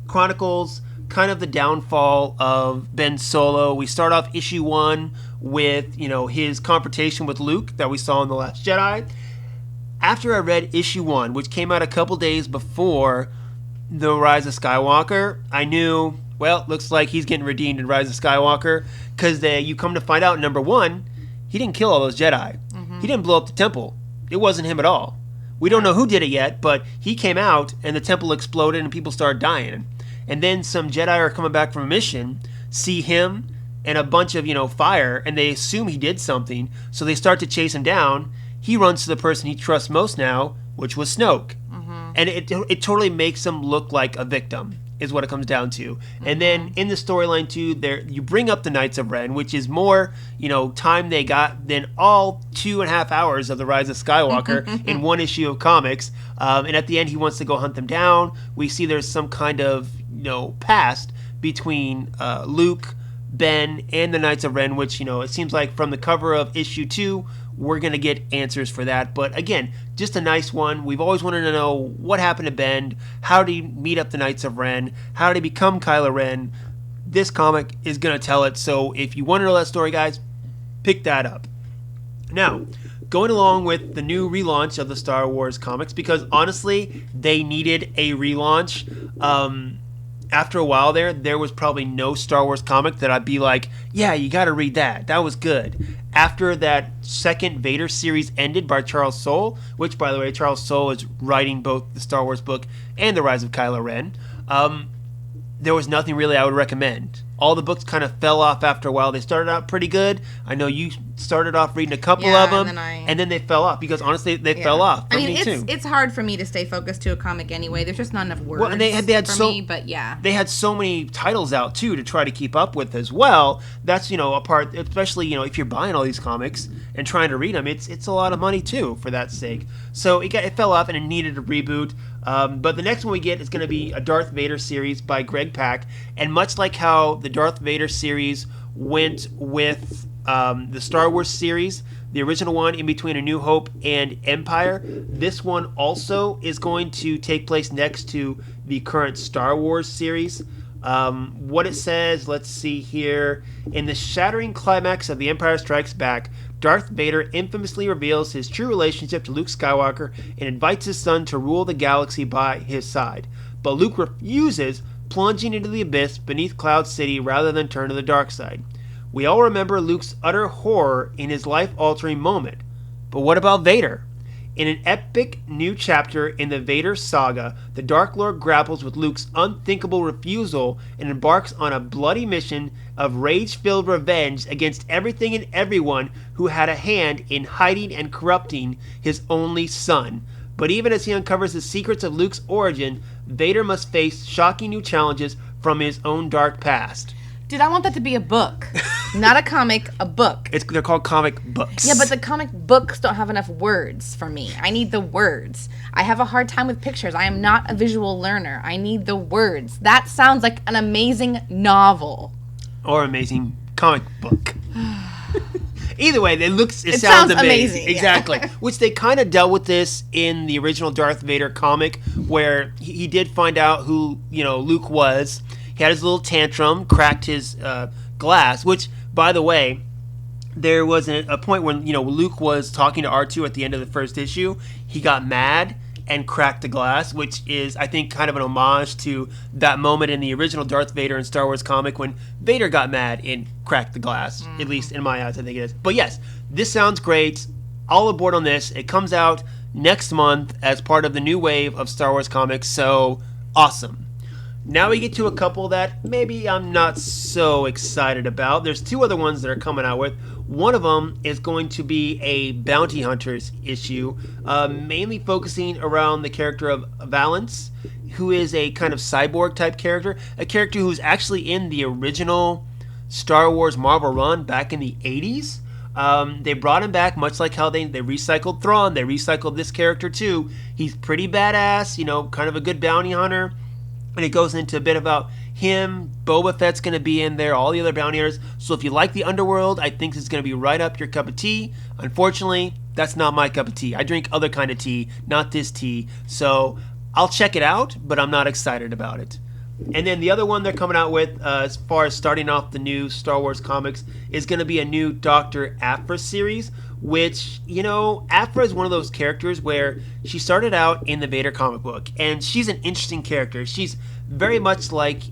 chronicles kind of the downfall of Ben Solo. We start off issue 1 with, his confrontation with Luke that we saw in The Last Jedi. After I read issue 1, which came out a couple days before The Rise of Skywalker, I knew, well, looks like he's getting redeemed in Rise of Skywalker, because you come to find out, number 1, he didn't kill all those Jedi. Mm-hmm. He didn't blow up the temple. It wasn't him at all. We don't know who did it yet, but he came out, and the temple exploded, and people started dying. And then some Jedi are coming back from a mission, see him and a bunch of, fire, and they assume he did something, so they start to chase him down. He runs to the person he trusts most now, which was Snoke. Mm-hmm. And it totally makes him look like a victim, is what it comes down to. Mm-hmm. And then in the storyline, too, you bring up the Knights of Ren, which is more, time they got than all 2.5 hours of The Rise of Skywalker in one issue of comics. And at the end, he wants to go hunt them down. We see there's some kind of, past between Luke, Ben, and the Knights of Ren, which, it seems like from the cover of issue 2, we're going to get answers for that. But again, just a nice one. We've always wanted to know what happened to Ben. How did he meet up the Knights of Ren? How did he become Kylo Ren? This comic is going to tell it. So if you want to know that story, guys, pick that up. Now, going along with the new relaunch of the Star Wars comics, because honestly, they needed a relaunch. After a while there was probably no Star Wars comic that I'd be like, yeah, you got to read that. That was good. After that second Vader series ended by Charles Soule, which, by the way, Charles Soule is writing both the Star Wars book and The Rise of Kylo Ren, there was nothing really I would recommend. All the books kind of fell off after a while. They started out pretty good. I know you started off reading a couple of them, and then they fell off because honestly, they fell off. I mean, it's hard for me to stay focused to a comic anyway. There's just not enough words. Well, and they had but yeah, they had so many titles out too to try to keep up with as well. That's a part, especially if you're buying all these comics and trying to read them, it's a lot of money too for that sake. So it fell off and it needed a reboot. But the next one we get is going to be a Darth Vader series by Greg Pak. And much like how the Darth Vader series went with the Star Wars series, the original one in between A New Hope and Empire, this one also is going to take place next to the current Star Wars series. What it says, let's see here. In the shattering climax of The Empire Strikes Back, Darth Vader infamously reveals his true relationship to Luke Skywalker and invites his son to rule the galaxy by his side. But Luke refuses, plunging into the abyss beneath Cloud City rather than turn to the dark side. We all remember Luke's utter horror in his life-altering moment. But what about Vader? In an epic new chapter in the Vader Saga, the Dark Lord grapples with Luke's unthinkable refusal and embarks on a bloody mission of rage-filled revenge against everything and everyone who had a hand in hiding and corrupting his only son. But even as he uncovers the secrets of Luke's origin, Vader must face shocking new challenges from his own dark past. Dude, I want that to be a book. Not a comic, a book. They're called comic books. Yeah, but the comic books don't have enough words for me. I need the words. I have a hard time with pictures. I am not a visual learner. I need the words. That sounds like an amazing novel. Or amazing comic book. Either way, it sounds amazing. Exactly. Yeah. Which they kind of dealt with this in the original Darth Vader comic, where he did find out who Luke was. He had his little tantrum, cracked his glass, which, by the way, there was a point when, Luke was talking to R2 at the end of the first issue. He got mad and cracked the glass, which is, I think, kind of an homage to that moment in the original Darth Vader and Star Wars comic when Vader got mad and cracked the glass, at least in my eyes, I think it is. But yes, this sounds great. All aboard on this. It comes out next month as part of the new wave of Star Wars comics, so awesome. Now we get to a couple that maybe I'm not so excited about. There's two other ones that are coming out with. One of them is going to be a bounty hunters issue, mainly focusing around the character of Valance, who is a kind of cyborg type character, a character who's actually in the original Star Wars Marvel run back in the 80s. They brought him back, much like how they recycled Thrawn. They recycled this character too. He's pretty badass, kind of a good bounty hunter. And it goes into a bit about him. Boba Fett's going to be in there, all the other bounty hunters. So if you like the underworld, I think it's going to be right up your cup of tea. Unfortunately, that's not my cup of tea. I drink other kind of tea, not this tea. So I'll check it out, but I'm not excited about it. And then the other one they're coming out with, as far as starting off the new Star Wars comics, is going to be a new Dr. Aphra series, which, Aphra is one of those characters where she started out in the Vader comic book, and she's an interesting character. She's very much like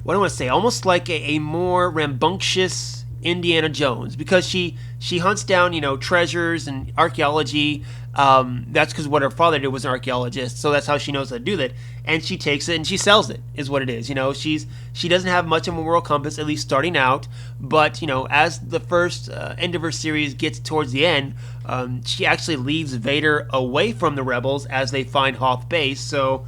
almost like a more rambunctious Indiana Jones, because she hunts down, treasures and archaeology. That's because what her father did was an archaeologist, so that's how she knows how to do that. And she takes it and she sells it, is what it is. She doesn't have much of a moral compass, at least starting out. But as the first end of her series gets towards the end, she actually leads Vader away from the rebels as they find Hoth Base. So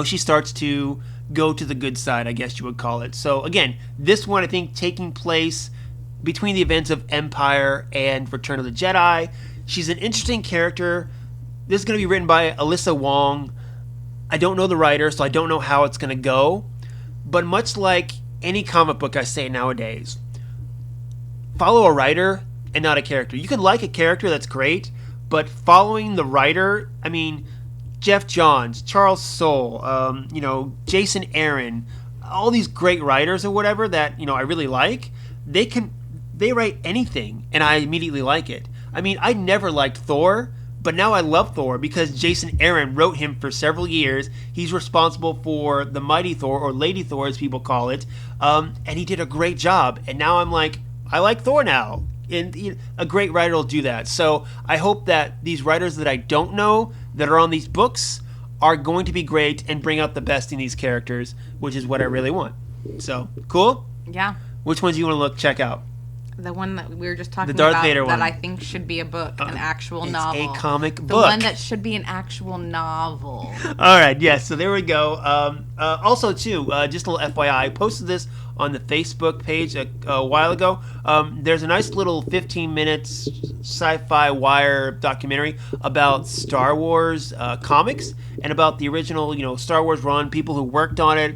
she starts to go to the good side, I guess you would call it. So again, this one I think taking place between the events of Empire and Return of the Jedi. She's an interesting character. This is going to be written by Alyssa Wong. I don't know the writer, so I don't know how it's going to go. But much like any comic book I say nowadays, follow a writer and not a character. You can like a character, that's great, but following the writer, Jeff Johns, Charles Soule, Jason Aaron, all these great writers or whatever that, I really like, they write anything and I immediately like it. I never liked Thor, but now I love Thor because Jason Aaron wrote him for several years. He's responsible for the Mighty Thor, or Lady Thor as people call it, and he did a great job. And now I'm like, I like Thor now. And a great writer will do that. So I hope that these writers that I don't know that are on these books are going to be great and bring out the best in these characters, which is what I really want. So, cool? Yeah. Which ones do you want to check out? The one that we were just talking Darth about Vader that one. I think should be a book, an actual novel. It's a comic book. The one that should be an actual novel. All right, yes, so there we go. Also, too, just a little FYI, I posted this on the Facebook page a while ago. There's a nice little 15 minutes sci-fi wire documentary about Star Wars comics and about the original, Star Wars run, people who worked on it.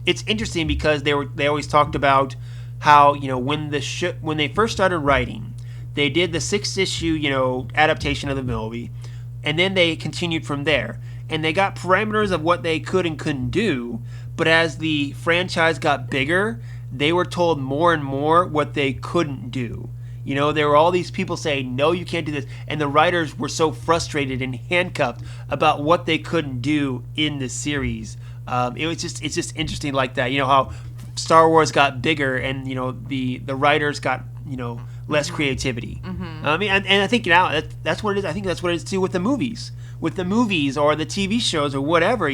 It's interesting because they always talked about how when they first started writing, they did the 6th issue adaptation of the movie, and then they continued from there, and they got parameters of what they could and couldn't do. But as the franchise got bigger, they were told more and more what they couldn't do. There were all these people saying, no, you can't do this, and the writers were so frustrated and handcuffed about what they couldn't do in the series. It's just interesting like that. How Star Wars got bigger and the writers got less creativity. Mm-hmm. And I think now that's what it is. I think that's what it is too with the movies. With the movies or the TV shows or whatever,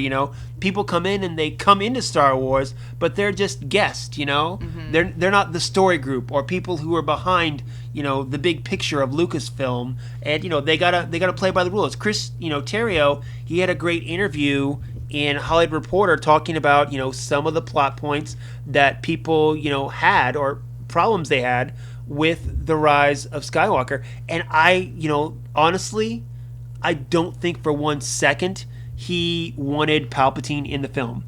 people come in and they come into Star Wars, but they're just guests. Mm-hmm. They're not the story group or people who are behind the big picture of Lucasfilm, and they gotta play by the rules. Chris Terrio, he had a great interview in Hollywood Reporter talking about some of the plot points that people had, or problems they had with the Rise of Skywalker. And I honestly, I don't think for one second he wanted Palpatine in the film.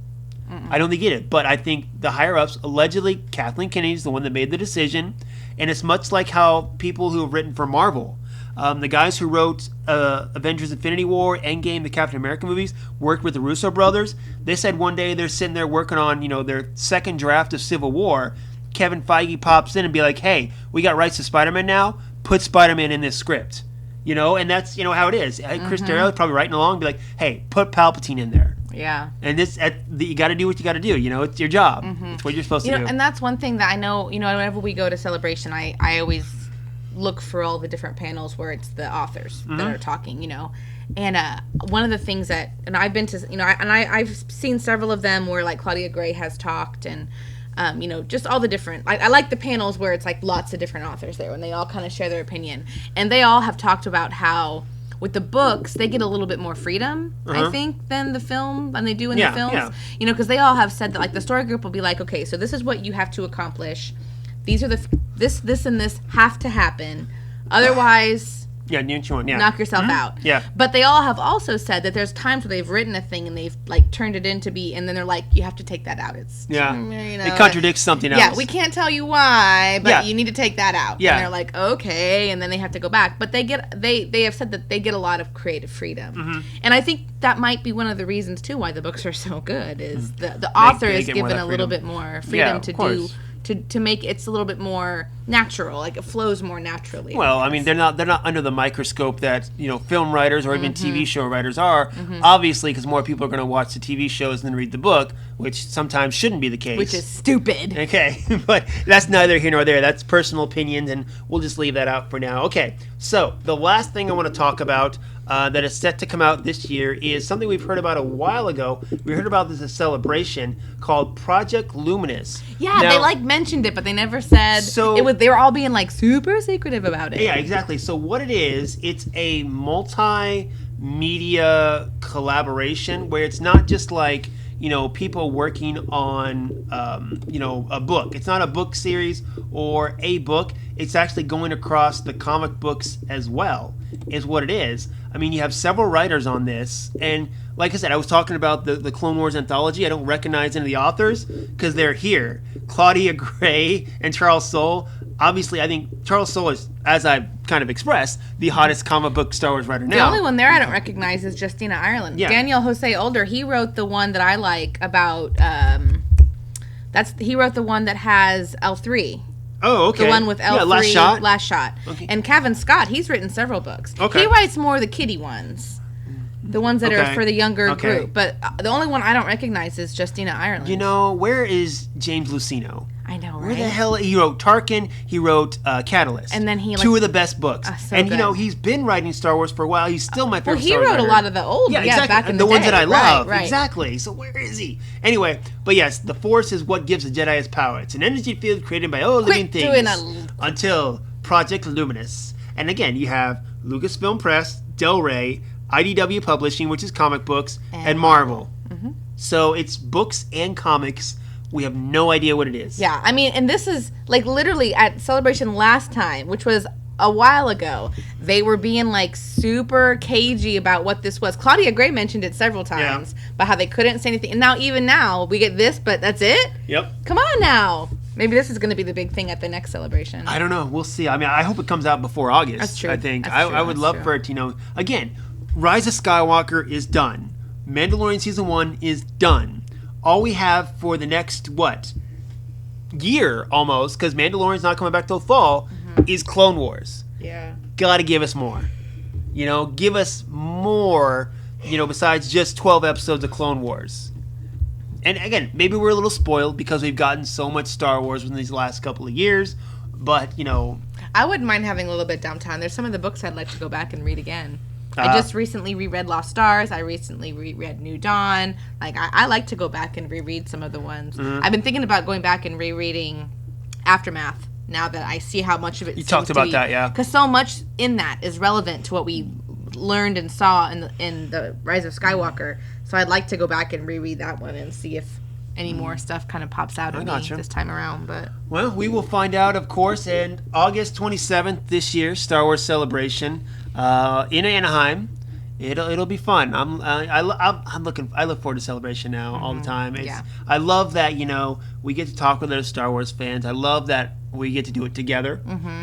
Mm-mm. I don't think he did, but I think the higher ups, allegedly Kathleen Kennedy's the one that made the decision, and it's much like how people who have written for Marvel, the guys who wrote Avengers Infinity War, Endgame, the Captain America movies, worked with the Russo brothers. They said one day they're sitting there working on, their second draft of Civil War. Kevin Feige pops in and be like, hey, we got rights to Spider-Man now. Put Spider-Man in this script. And that's, how it is. Mm-hmm. Chris Terrio is probably writing along and be like, hey, put Palpatine in there. Yeah. And you got to do what you got to do. It's your job. Mm-hmm. It's what you're supposed to do. And that's one thing that I know, whenever we go to Celebration, I always look for all the different panels where it's the authors that are talking, you know. And one of the things that, and I've been to, you know, I've seen several of them where like Claudia Gray has talked, and you know, just all the different, I like the panels where it's like lots of different authors there and they all kind of share their opinion, and they all have talked about how with the books they get a little bit more freedom, I think, than the film, than they do in the films, you know, because they all have said that like the story group will be like, okay, so this is what you have to accomplish, these are the this and this have to happen, otherwise knock yourself out. Yeah. But they all have also said that there's times where they've written a thing and they've like turned it in to be, and then they're like, you have to take that out. It's you know, it contradicts something else. Yeah, we can't tell you why, but you need to take that out. Yeah. And they're like, okay, and then they have to go back. But they have said that they get a lot of creative freedom. And I think that might be one of the reasons too why the books are so good is the author is given a little bit more freedom to do. To make it's a little bit more natural, like it flows more naturally. Well, I mean, they're not under the microscope that, you know, film writers or even TV show writers are. Obviously, because more people are going to watch the TV shows than read the book, which sometimes shouldn't be the case. Which is stupid. Okay, but that's neither here nor there. That's personal opinions, and we'll just leave that out for now. Okay, so the last thing I want to talk about that is set to come out this year is something we've heard about a while ago. We heard about this at Celebration called Project Luminous. Yeah, now, they like mentioned it, but they never said it was. They were all being like super secretive about it. Yeah, exactly. So what it is, it's a multimedia collaboration where it's not just like, you know, people working on, you know, a book. It's not a book series or a book. It's actually going across the comic books as well, is what it is. I mean, you have several writers on this, and like I said, I was talking about the Clone Wars anthology. I don't recognize any of the authors because they're here. Claudia Gray and Charles Soule. Obviously, I think Charles Soule is, as I've kind of expressed, the hottest comic book Star Wars writer now. The only one there I don't recognize is Justina Ireland. Yeah. Daniel Jose Older, he wrote the one that I like about, he wrote the one that has L3. Oh, okay. The one with L3, yeah, Last Shot. Okay. And Kevin Scott, he's written several books. Okay. He writes more of the kiddie ones. The ones that are for the younger group. But the only one I don't recognize is Justina Ireland. You know, where is James Luceno? I know, right? Where the hell? He wrote Tarkin. He wrote Catalyst. And then he two of the best books. So and good. You know, he's been writing Star Wars for a while. He's still my favorite. Well, he Star Wars wrote writer. a lot of the old, exactly. back in the the ones day. that I love. Right. Exactly. So where is he? Anyway, but yes, the Force is what gives a Jedi its power. It's an energy field created by all living things until Project Luminous. And again, you have Lucasfilm Press, Del Rey, IDW Publishing, which is comic books, and Marvel. So it's books and comics. We have no idea what it is. Yeah, I mean, and this is like literally at Celebration last time, which was a while ago, they were being like super cagey about what this was. Claudia Gray mentioned it several times about how they couldn't say anything. And now, even now, we get this, but that's it? Yep. Come on now. Maybe this is going to be the big thing at the next Celebration. I don't know. We'll see. I mean, I hope it comes out before August. That's true. I think. I would love for it to, you know, again, Rise of Skywalker is done. Mandalorian Season 1 is done. All we have for the next, year almost, because Mandalorian's not coming back till fall, is Clone Wars. Yeah. Gotta give us more. You know, give us more, you know, besides just 12 episodes of Clone Wars. And again, maybe we're a little spoiled because we've gotten so much Star Wars in these last couple of years, but, you know. I wouldn't mind having a little bit downtime. There's some of the books I'd like to go back and read again. I just recently reread Lost Stars. I recently reread New Dawn. Like, I like to go back and reread some of the ones. I've been thinking about going back and rereading Aftermath now that I see how much of it You talked about that, yeah. Because so much in that is relevant to what we learned and saw in the Rise of Skywalker. So I'd like to go back and reread that one and see if any more stuff kind of pops out at me this time around. But well, we will find out, of course, and August 27th this year, Star Wars Celebration in Anaheim. It'll be fun. I look forward to Celebration now all the time. I love that, you know, we get to talk with other Star Wars fans. I love that we get to do it together.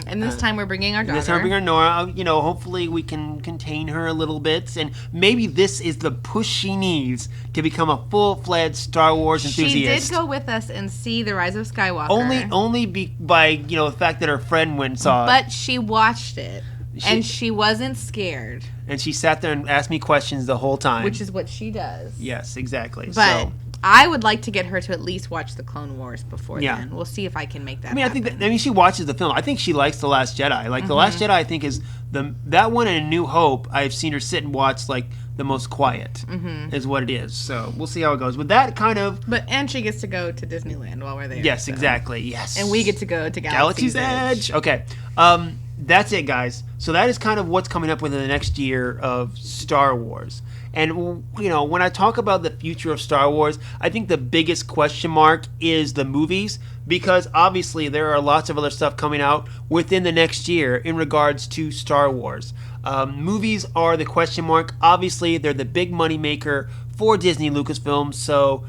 And this time we're bringing our daughter. This time we're bringing Nora. You know, hopefully we can contain her a little bit, and maybe this is the push she needs to become a full-fledged Star Wars enthusiast. She did go with us and see the Rise of Skywalker. Only by, you know, the fact that her friend went and saw it. But she watched it. And she wasn't scared. And she sat there and asked me questions the whole time. Which is what she does. Yes, exactly. But I would like to get her to at least watch the Clone Wars before Yeah. then. We'll see if I can make that I mean, happen. I think she watches the film. I think she likes The Last Jedi. Like The Last Jedi, I think is that one and A New Hope. I've seen her sit and watch like the most quiet is what it is. So we'll see how it goes. With that kind of and she gets to go to Disneyland while we're there. yes, so. exactly, yes, And we get to go to Galaxy's Edge. Okay, that's it, guys. So that is kind of what's coming up within the next year of Star Wars. And, you know, when I talk about the future of Star Wars, I think the biggest question mark is the movies, because obviously there are lots of other stuff coming out within the next year in regards to Star Wars. Movies are the question mark. Obviously, they're the big money maker for Disney Lucasfilm, so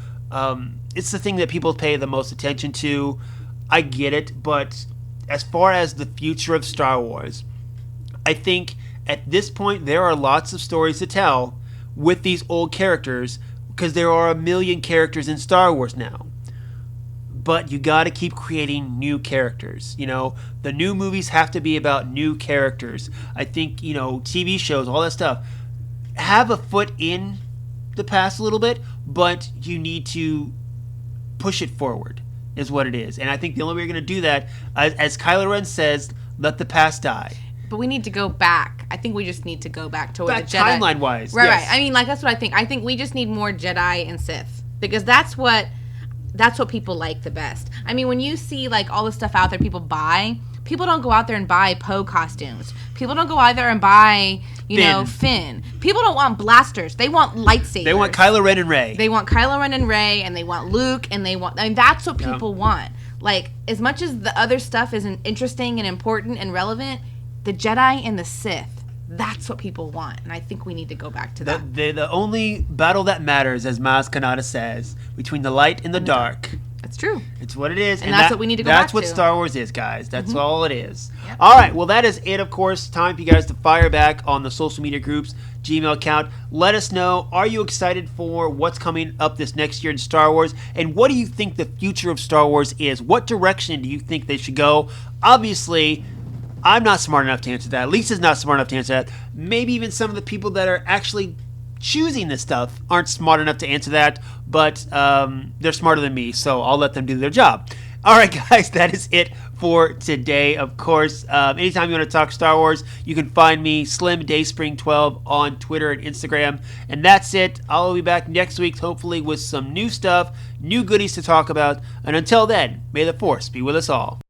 it's the thing that people pay the most attention to. I get it, but as far as the future of Star Wars, I think at this point there are lots of stories to tell with these old characters, because there are a million characters in Star Wars now. But you got to keep creating new characters. You know, the new movies have to be about new characters. I think, you know, TV shows, all that stuff, have a foot in the past a little bit, but you need to push it forward, is what it is. And I think the only way you're going to do that, as Kylo Ren says, let the past die. But we need to go back. I think we just need to go back to where the Jedi... timeline-wise, right, yes. right. I mean, like, that's what I think. I think we just need more Jedi and Sith. Because that's what people like the best. I mean, when you see, like, all the stuff out there people buy, people don't go out there and buy Poe costumes. People don't go out there and buy, Finn. People don't want blasters. They want lightsabers. They want Kylo Ren and Rey. They want Kylo Ren and Rey, and they want Luke, and they want... I mean, that's what people want. Like, as much as the other stuff isn't interesting and important and relevant... The Jedi and the Sith, that's what people want. And I think we need to go back to that. The only battle that matters, as Maz Kanata says, between the light and the dark. That's true. It's what it is. And that's what we need to go back to. That's what Star Wars is, guys. That's all it is. Yep. All right. Well, that is it, of course. Time for you guys to fire back on the social media groups, Gmail account. Let us know, are you excited for what's coming up this next year in Star Wars? And what do you think the future of Star Wars is? What direction do you think they should go? Obviously... I'm not smart enough to answer that. Lisa's not smart enough to answer that. Maybe even some of the people that are actually choosing this stuff aren't smart enough to answer that, but they're smarter than me, so I'll let them do their job. All right, guys, that is it for today. Of course, anytime you want to talk Star Wars, you can find me, Slim Dayspring 12, on Twitter and Instagram. And that's it. I'll be back next week, hopefully with some new stuff, new goodies to talk about. And until then, may the Force be with us all.